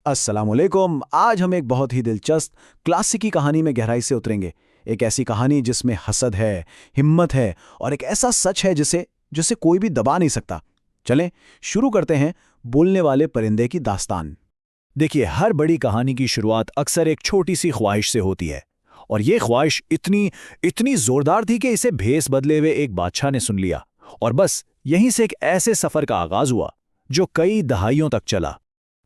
अस्सलामुअलैकुम। आज हम एक बहुत ही दिलचस्प क्लासिकी कहानी में गहराई से उतरेंगे। एक ऐसी कहानी जिसमें हसद है, हिम्मत है और एक ऐसा सच है जिसे जिसे कोई भी दबा नहीं सकता। चलें शुरू करते हैं बोलने वाले परिंदे की दास्तान। देखिए, हर बड़ी कहानी की शुरुआत अक्सर एक छोटी सी ख्वाहिश से होती है, और ये ख्वाहिश इतनी इतनी जोरदार थी कि इसे भेस बदले हुए एक बादशाह ने सुन लिया, और बस यहीं से एक ऐसे सफर का आगाज हुआ जो कई दहाइयों तक चला।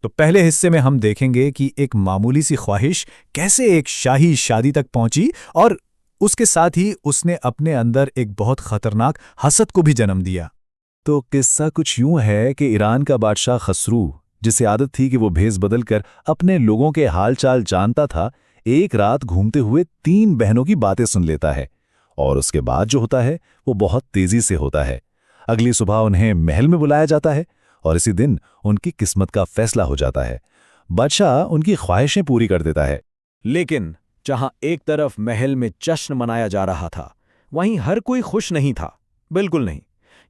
तो पहले हिस्से में हम देखेंगे कि एक मामूली सी ख्वाहिश कैसे एक शाही शादी तक पहुंची, और उसके साथ ही उसने अपने अंदर एक बहुत खतरनाक हसद को भी जन्म दिया। तो किस्सा कुछ यूं है कि ईरान का बादशाह खसरू, जिसे आदत थी कि वो भेस बदलकर अपने लोगों के हालचाल जानता था, एक रात घूमते हुए 3 बहनों की बातें सुन लेता है, और उसके बाद जो होता है वो बहुत तेजी से होता है। अगली सुबह उन्हें महल में बुलाया जाता है, और इसी दिन उनकी किस्मत का फैसला हो जाता है। बादशाह उनकी ख्वाहिशें पूरी कर देता है। लेकिन जहां एक तरफ महल में जश्न मनाया जा रहा था, वहीं हर कोई खुश नहीं था। बिल्कुल नहीं।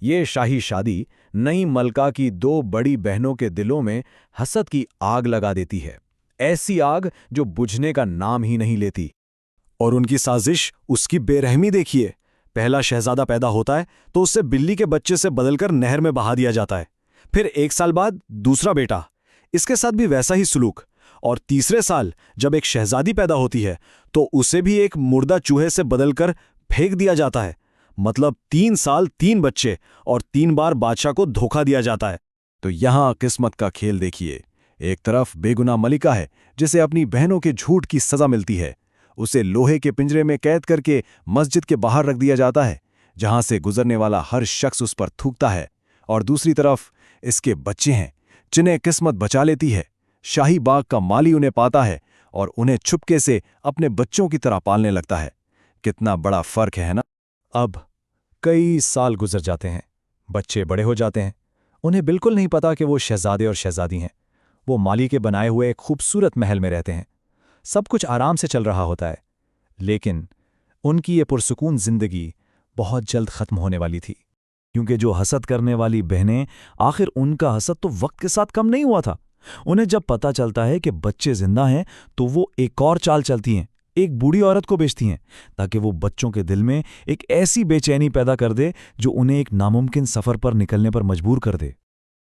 ये शाही शादी नई मलका की 2 बड़ी बहनों के दिलों में हसद की आग लगा देती है, ऐसी आग जो बुझने का नाम ही नहीं लेती। और उनकी साजिश, उसकी बेरहमी देखिए। पहला शहजादा पैदा होता है तो उसे बिल्ली के बच्चे से बदलकर नहर में बहा दिया जाता है। फिर 1 साल बाद दूसरा बेटा, इसके साथ भी वैसा ही सुलूक। और तीसरे साल जब एक शहजादी पैदा होती है तो उसे भी एक मुर्दा चूहे से बदलकर फेंक दिया जाता है। मतलब 3 साल 3 बच्चे, और 3 बार बादशाह को धोखा दिया जाता है। तो यहां किस्मत का खेल देखिए। एक तरफ बेगुनाह मलिका है जिसे अपनी बहनों के झूठ की सजा मिलती है। उसे लोहे के पिंजरे में कैद करके मस्जिद के बाहर रख दिया जाता है, जहां से गुजरने वाला हर शख्स उस पर थूकता है। और दूसरी तरफ इसके बच्चे हैं जिन्हें किस्मत बचा लेती है। शाही बाग का माली उन्हें पाता है और उन्हें छुपके से अपने बच्चों की तरह पालने लगता है। कितना बड़ा फर्क है ना। अब कई साल गुजर जाते हैं, बच्चे बड़े हो जाते हैं। उन्हें बिल्कुल नहीं पता कि वो शहजादे और शहजादी हैं। वो माली के बनाए हुए एक खूबसूरत महल में रहते हैं। सब कुछ आराम से चल रहा होता है, लेकिन उनकी ये पुरसुकून जिंदगी बहुत जल्द खत्म होने वाली थी, क्योंकि जो हसद करने वाली बहनें, आखिर उनका हसद तो वक्त के साथ कम नहीं हुआ था। उन्हें जब पता चलता है कि बच्चे जिंदा हैं तो वो एक और चाल चलती हैं, एक बूढ़ी औरत को बेचती हैं, ताकि वो बच्चों के दिल में एक ऐसी बेचैनी पैदा कर दे जो उन्हें एक नामुमकिन सफर पर निकलने पर मजबूर कर दे।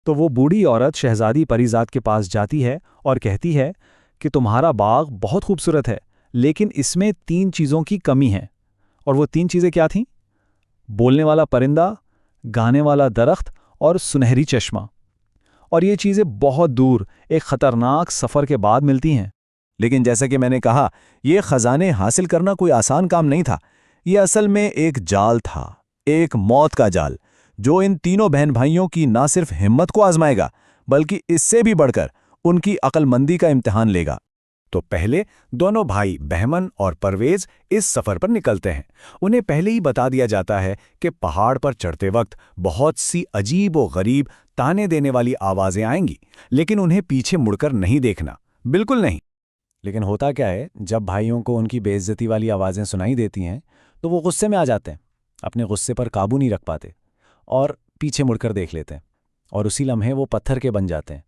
तो वो बूढ़ी औरत शहजादी परीजाद के पास जाती है और कहती है कि तुम्हारा बाग बहुत खूबसूरत है, लेकिन इसमें 3 चीज़ों की कमी है। और वो 3 चीज़ें क्या थीं? बोलने वाला परिंदा, गाने वाला दरख्त और सुनहरी चश्मा। और ये चीज़ें बहुत दूर एक खतरनाक सफ़र के बाद मिलती हैं। लेकिन जैसा कि मैंने कहा, ये खजाने हासिल करना कोई आसान काम नहीं था। ये असल में एक जाल था, एक मौत का जाल, जो इन तीनों बहन भाइयों की ना सिर्फ हिम्मत को आजमाएगा, बल्कि इससे भी बढ़कर उनकी अक्लमंदी का इम्तिहान लेगा। तो पहले दोनों भाई बहमन और परवेज इस सफर पर निकलते हैं। उन्हें पहले ही बता दिया जाता है कि पहाड़ पर चढ़ते वक्त बहुत सी अजीब और गरीब ताने देने वाली आवाजें आएंगी, लेकिन उन्हें पीछे मुड़कर नहीं देखना, बिल्कुल नहीं। लेकिन होता क्या है, जब भाइयों को उनकी बेइज्जती वाली आवाजें सुनाई देती हैं तो वो गुस्से में आ जाते हैं, अपने गुस्से पर काबू नहीं रख पाते और पीछे मुड़कर देख लेते हैं, और उसी लम्हे वो पत्थर के बन जाते हैं।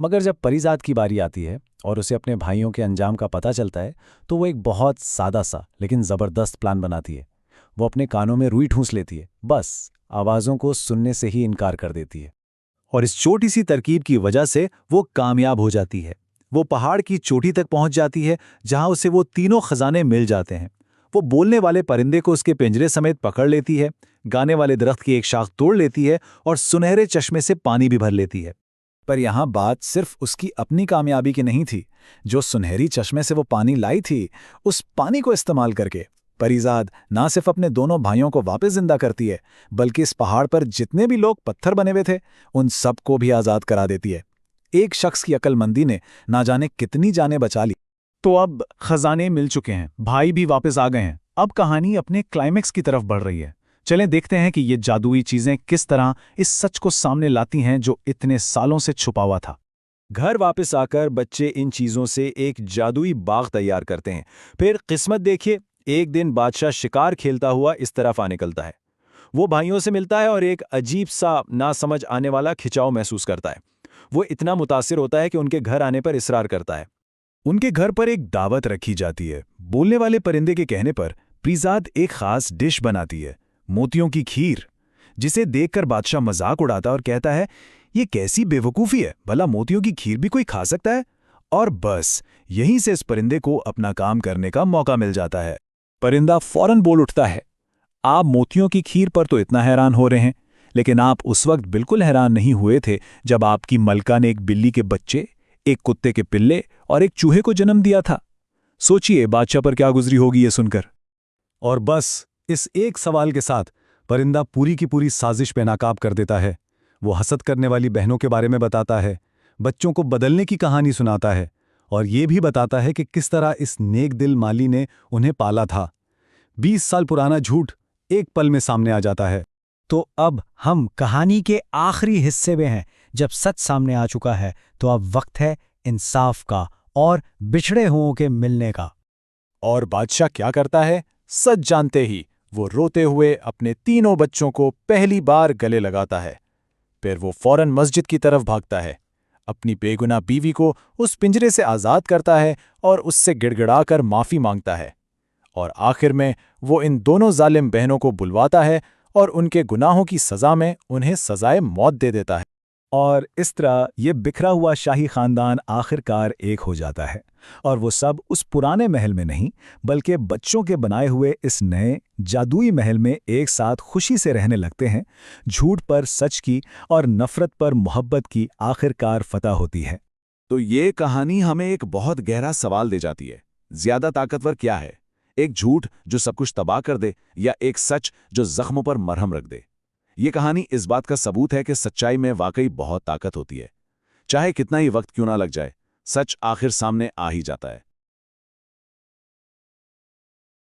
मगर जब परीजाद की बारी आती है और उसे अपने भाइयों के अंजाम का पता चलता है, तो वो एक बहुत सादा सा लेकिन ज़बरदस्त प्लान बनाती है। वो अपने कानों में रुई ठूंस लेती है, बस आवाज़ों को सुनने से ही इनकार कर देती है। और इस छोटी सी तरकीब की वजह से वो कामयाब हो जाती है। वो पहाड़ की चोटी तक पहुंच जाती है, जहां उसे वो तीनों खजाने मिल जाते हैं। वो बोलने वाले परिंदे को उसके पिंजरे समेत पकड़ लेती है, गाने वाले दरख्त की एक शाख तोड़ लेती है और सुनहरे चश्मे से पानी भी भर लेती है। पर यहां बात सिर्फ उसकी अपनी कामयाबी की नहीं थी। जो सुनहरी चश्मे से वो पानी लाई थी, उस पानी को इस्तेमाल करके परीजाद ना सिर्फ अपने दोनों भाइयों को वापस जिंदा करती है, बल्कि इस पहाड़ पर जितने भी लोग पत्थर बने हुए थे, उन सबको भी आजाद करा देती है। एक शख्स की अक्लमंदी ने ना जाने कितनी जानें बचा ली। तो अब खजाने मिल चुके हैं, भाई भी वापस आ गए हैं। अब कहानी अपने क्लाइमेक्स की तरफ बढ़ रही है। चलें देखते हैं कि ये जादुई चीजें किस तरह इस सच को सामने लाती हैं जो इतने सालों से छुपा हुआ था। घर वापस आकर बच्चे इन चीजों से एक जादुई बाग तैयार करते हैं। फिर किस्मत देखिए, एक दिन बादशाह शिकार खेलता हुआ इस तरफ आ निकलता है। वो भाइयों से मिलता है और एक अजीब सा ना समझ आने वाला खिंचाव महसूस करता है। वो इतना मुतासिर होता है कि उनके घर आने पर इसरार करता है। उनके घर पर एक दावत रखी जाती है। बोलने वाले परिंदे के कहने पर प्रीजाद एक खास डिश बनाती है, मोतियों की खीर, जिसे देखकर बादशाह मजाक उड़ाता और कहता है, ये कैसी बेवकूफ़ी है, भला मोतियों की खीर भी कोई खा सकता है? और बस यहीं से इस परिंदे को अपना काम करने का मौका मिल जाता है। परिंदा फौरन बोल उठता है, आप मोतियों की खीर पर तो इतना हैरान हो रहे हैं, लेकिन आप उस वक्त बिल्कुल हैरान नहीं हुए थे जब आपकी मलका ने एक बिल्ली के बच्चे, एक कुत्ते के पिल्ले और एक चूहे को जन्म दिया था। सोचिए बादशाह पर क्या गुजरी होगी ये सुनकर। और बस इस एक सवाल के साथ परिंदा पूरी की पूरी साजिश पे नाकाब कर देता है। वो हसद करने वाली बहनों के बारे में बताता है, बच्चों को बदलने की कहानी सुनाता है और ये भी बताता है कि किस तरह इस नेक दिल माली ने उन्हें पाला था। 20 साल पुराना झूठ एक पल में सामने आ जाता है। तो अब हम कहानी के आखिरी हिस्से में हैं। जब सच सामने आ चुका है तो अब वक्त है इंसाफ का और बिछड़े हुओं के मिलने का। और बादशाह क्या करता है? सच जानते ही वो रोते हुए अपने तीनों बच्चों को पहली बार गले लगाता है। फिर वो फौरन मस्जिद की तरफ भागता है, अपनी बेगुनाह बीवी को उस पिंजरे से आज़ाद करता है और उससे गिड़गिड़ाकर माफ़ी मांगता है। और आखिर में वो इन दोनों जालिम बहनों को बुलवाता है और उनके गुनाहों की सज़ा में उन्हें सज़ाए मौत दे देता है। और इस तरह ये बिखरा हुआ शाही खानदान आखिरकार एक हो जाता है, और वो सब उस पुराने महल में नहीं बल्कि बच्चों के बनाए हुए इस नए जादुई महल में एक साथ खुशी से रहने लगते हैं। झूठ पर सच की और नफरत पर मोहब्बत की आखिरकार फतह होती है। तो ये कहानी हमें एक बहुत गहरा सवाल दे जाती है, ज्यादा ताकतवर क्या है, एक झूठ जो सब कुछ तबाह कर दे या एक सच जो जख्मों पर मरहम रख दे? ये कहानी इस बात का सबूत है कि सच्चाई में वाकई बहुत ताकत होती है। चाहे कितना ही वक्त क्यों ना लग जाए, सच आखिर सामने आ ही जाता है।